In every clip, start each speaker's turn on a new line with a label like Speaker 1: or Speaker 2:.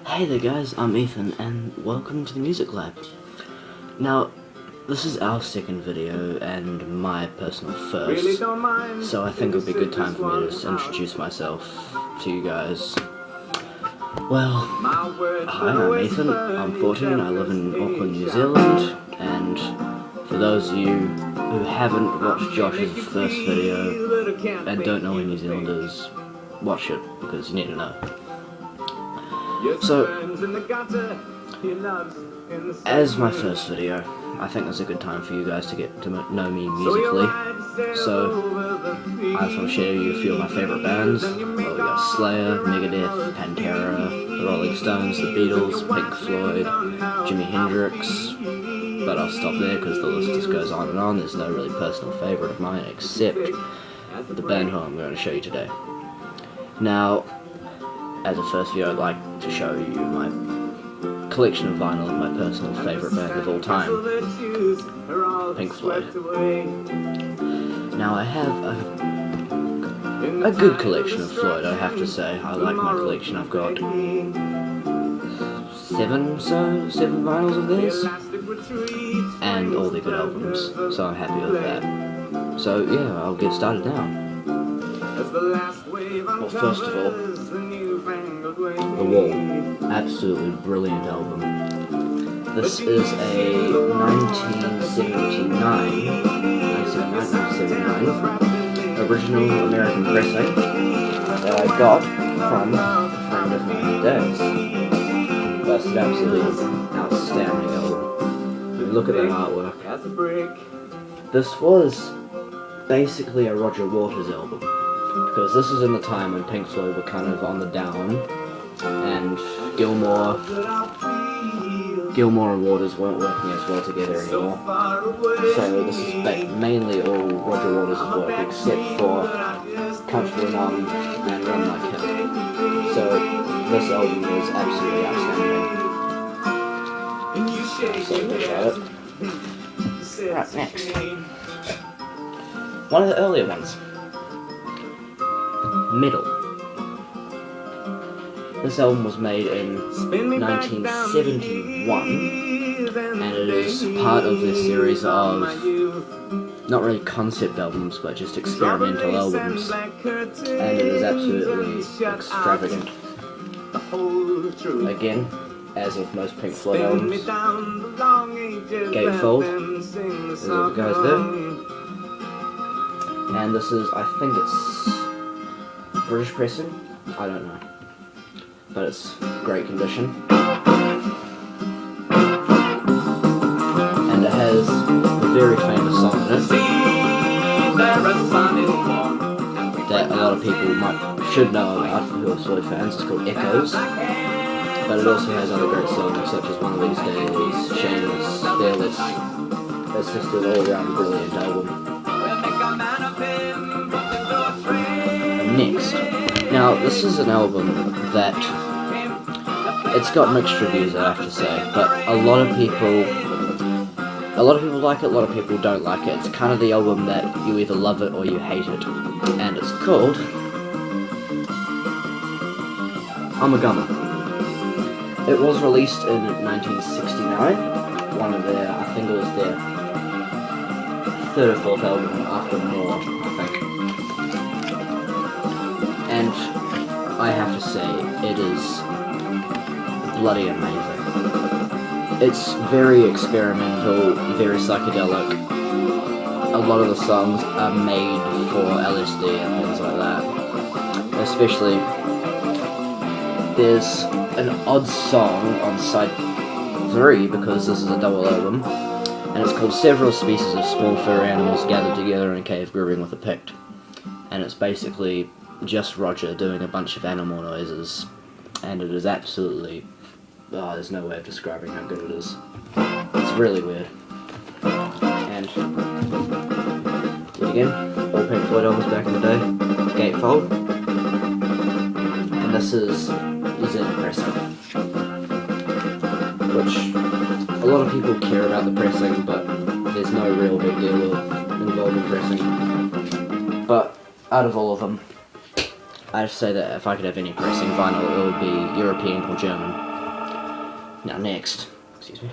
Speaker 1: Hey there guys, I'm Ethan and welcome to the Music Lab. Now, this is our second video and my personal first, so I think it would be a good time for me to just introduce myself to you guys. Well, hi, I'm Ethan, I'm 14, I live in Auckland, New Zealand, and for those of you who haven't watched Josh's first video and don't know where New Zealand is, watch it because you need to know. So, as my first video, I think it's a good time for you guys to get to know me musically. So, I just want to share with you a few of my favourite bands. Well, we got Slayer, Megadeth, Pantera, the Rolling Stones, the Beatles, Pink Floyd, Jimi Hendrix. But I'll stop there because the list just goes on and on. There's no really personal favourite of mine except the band who I'm going to show you today. Now, as a first video, I'd like to show you my collection of vinyl of my personal favourite band of all time, Pink Floyd. Now I have a good collection of Floyd, I have to say. I like my collection. I've got seven vinyls of theirs, and all the good albums, so I'm happy with that. So yeah, I'll get started now. Well, first of all, The Wall, absolutely brilliant album. This is a 1979 original American pressing that I got from a friend of mine, Dad's. That's an absolutely outstanding album. Look at the artwork. This was basically a Roger Waters album, because this is in the time when Pink Floyd were kind of on the down, and Gilmour and Waters weren't working as well together anymore. So this is mainly all Roger Waters' work, except for Comfortable Numb and Run Like Hell. So this album is absolutely outstanding. Right, next. One of the earlier ones. Metal. This album was made in 1971, and it is part of this series of, not really concept albums, but just experimental albums, and it is absolutely extravagant. Again, as with most Pink Floyd albums, gatefold, there's all the guys there, and this is, I think it's British pressing, I don't know, but it's great condition, and it has a very famous song in it that a lot of people should know about who are Floyd fans. It's called Echoes, but it also has other great songs such as One of These Days, Shameless, Fearless. It's just an all-around brilliant album. Next. Now, this is an album that, it's got mixed reviews, I have to say, but a lot of people like it, a lot of people don't like it. It's kind of the album that you either love it or you hate it, and it's called Amagama. It was released in 1969, one of their, I think it was their third or fourth album after More, I think. And I have to say, it is bloody amazing. It's very experimental, very psychedelic. A lot of the songs are made for LSD and things like that. Especially, there's an odd song on side 3, because this is a double album, and it's called Several Species of Small Furry Animals Gathered Together in a Cave Grooving with a Pict. And it's basically just Roger doing a bunch of animal noises, and it is absolutely, there's no way of describing how good it is. It's really weird. And yet again, all Pink Floyd albums back in the day, gatefold, and this is Zen pressing, which a lot of people care about the pressing, but there's no real big deal involving pressing. But out of all of them, I just say that if I could have any pressing vinyl, it would be European or German. Now next, excuse me.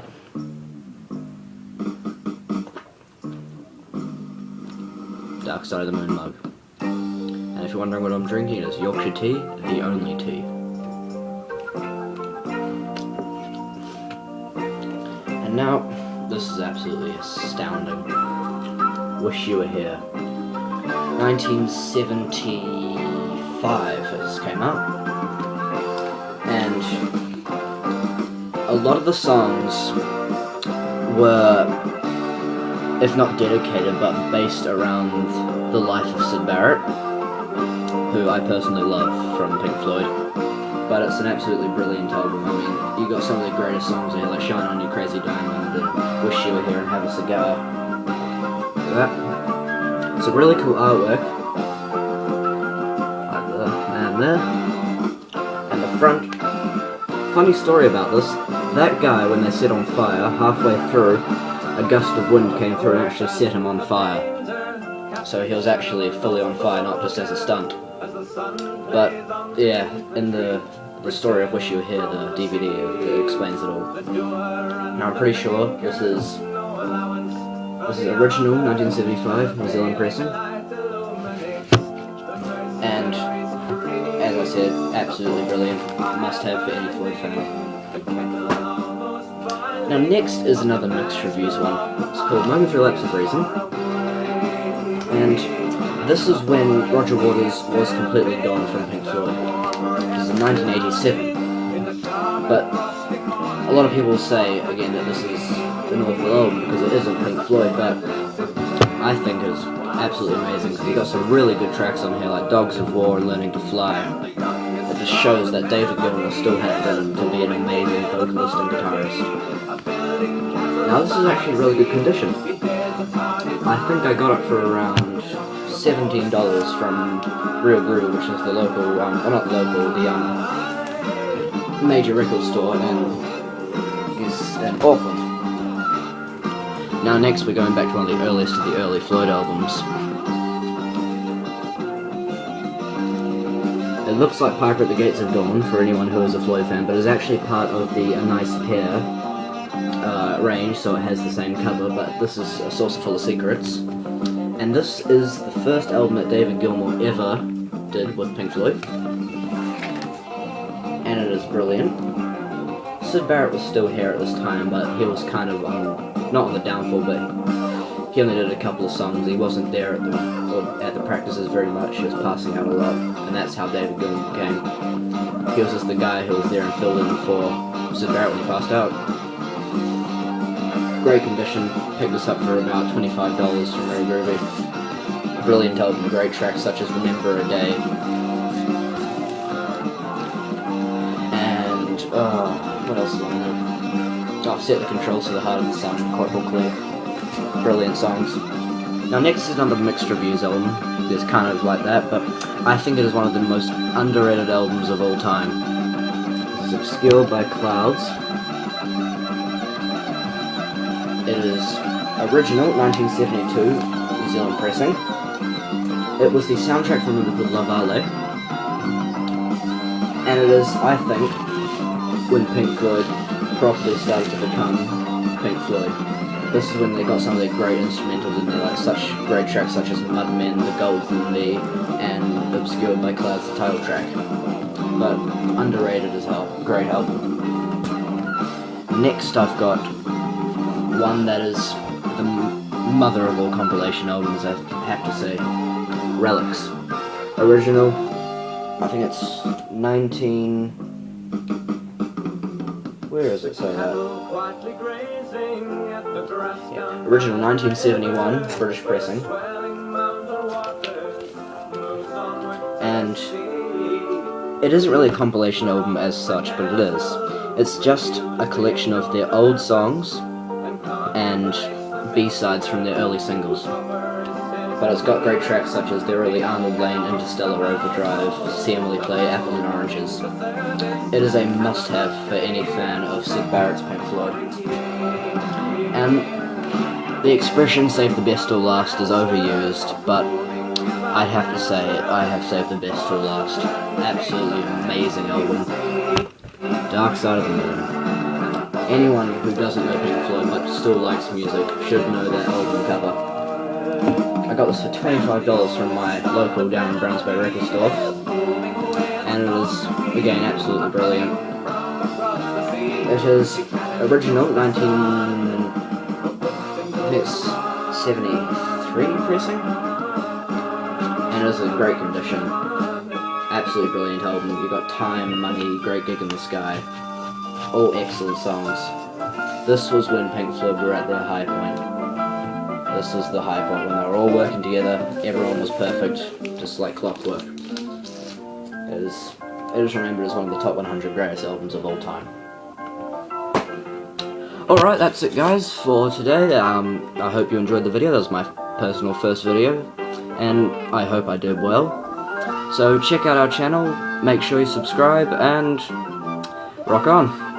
Speaker 1: Dark Side of the Moon mug. And if you're wondering what I'm drinking, it's Yorkshire tea, the only tea. And now, this is absolutely astounding. Wish You Were Here. 1975 this came out. And a lot of the songs were, if not dedicated, but based around the life of Syd Barrett, who I personally love from Pink Floyd. But it's an absolutely brilliant album. I mean, you got some of the greatest songs here, like Shine On You Crazy Diamond and Wish You Were Here and Have a Cigar. Look at that. It's a really cool artwork. Like the man there. And the front. Funny story about this, that guy, when they set on fire, halfway through, a gust of wind came through and actually set him on fire. So he was actually fully on fire, not just as a stunt. But, yeah, in the story of Wish You Were Here, the DVD, it explains it all. Now I'm pretty sure this is original 1975 New Zealand pressing. And, as I said, absolutely brilliant. Must have for any Floyd fan. Now next is another mixed reviews one. It's called Momentary Lapse of Reason. And this is when Roger Waters was completely gone from Pink Floyd. This is in 1987. But a lot of people say, again, that this is an awful album because it isn't Pink Floyd, but I think it's absolutely amazing because you got some really good tracks on here, like Dogs of War and Learning to Fly. It just shows that David Gilmour still had it in to be an amazing vocalist and guitarist. Now this is actually really good condition. I think I got it for around $17 from Real Groove, which is the local, well not local, the major record store in Auckland. Now next we're going back to one of the earliest of the early Floyd albums. It looks like Piper at the Gates of Dawn for anyone who is a Floyd fan, but it's actually part of the A Nice Pair range, so it has the same cover, but this is A Saucer Full of Secrets. And this is the first album that David Gilmour ever did with Pink Floyd. And it is brilliant. Syd Barrett was still here at this time, but he was kind of not on the downfall, but he only did a couple of songs. He wasn't there at the practices very much. He was passing out a lot, and that's how David Gilmour became. He was just the guy who was there and filled in for Syd Barrett when he passed out. Great condition. Picked this up for about $25 from Very Groovy. Brilliant album, great tracks such as Remember a Day. And, what else is on there? Oh, Set the Controls to the Heart of the Sun, quite clear. Brilliant songs. Now next is another mixed reviews album. It's kind of like that, but I think it is one of the most underrated albums of all time. This is Obscured by Clouds. It is original, 1972, New Zealand pressing. It was the soundtrack from a movie called La Valle. And it is, I think, when Pink Floyd properly started to become Pink Floyd. This is when they got some of their great instrumentals in there, like such great tracks such as Mudmen, The Golden Me, and Obscured by Clouds, the title track. But underrated as hell. Great album. Next I've got one that is the mother of all compilation albums, I have to say. Relics. Original, I think it's 19... Where is it saying that? Yeah. Original 1971, British pressing. And it isn't really a compilation album as such, but it is. It's just a collection of their old songs and B-sides from their early singles. But it's got great tracks such as their early Arnold Lane, Interstellar Overdrive, See Emily Play, Apples and Oranges. It is a must-have for any fan of Syd Barrett's Pink Floyd. And the expression "save the best till last" is overused, but I'd have to say I have saved the best till last. Absolutely amazing album. Dark Side of the Moon. anyone who doesn't know Pink Floyd but still likes music should know that album cover. I got this for $25 from my local down in Brownsburg record store, and it was, again, absolutely brilliant. It is original, 1973 pressing, and it is in great condition. Absolutely brilliant album. You got Time, Money, Great Gig in the Sky, all excellent songs. This was when Pink Floyd were at their high point. This was the high point when they were all working together, everyone was perfect, just like clockwork. It is remembered as one of the top 100 greatest albums of all time. Alright, that's it guys for today. I hope you enjoyed the video. That was my personal first video, and I hope I did well. So check out our channel, make sure you subscribe, and rock on!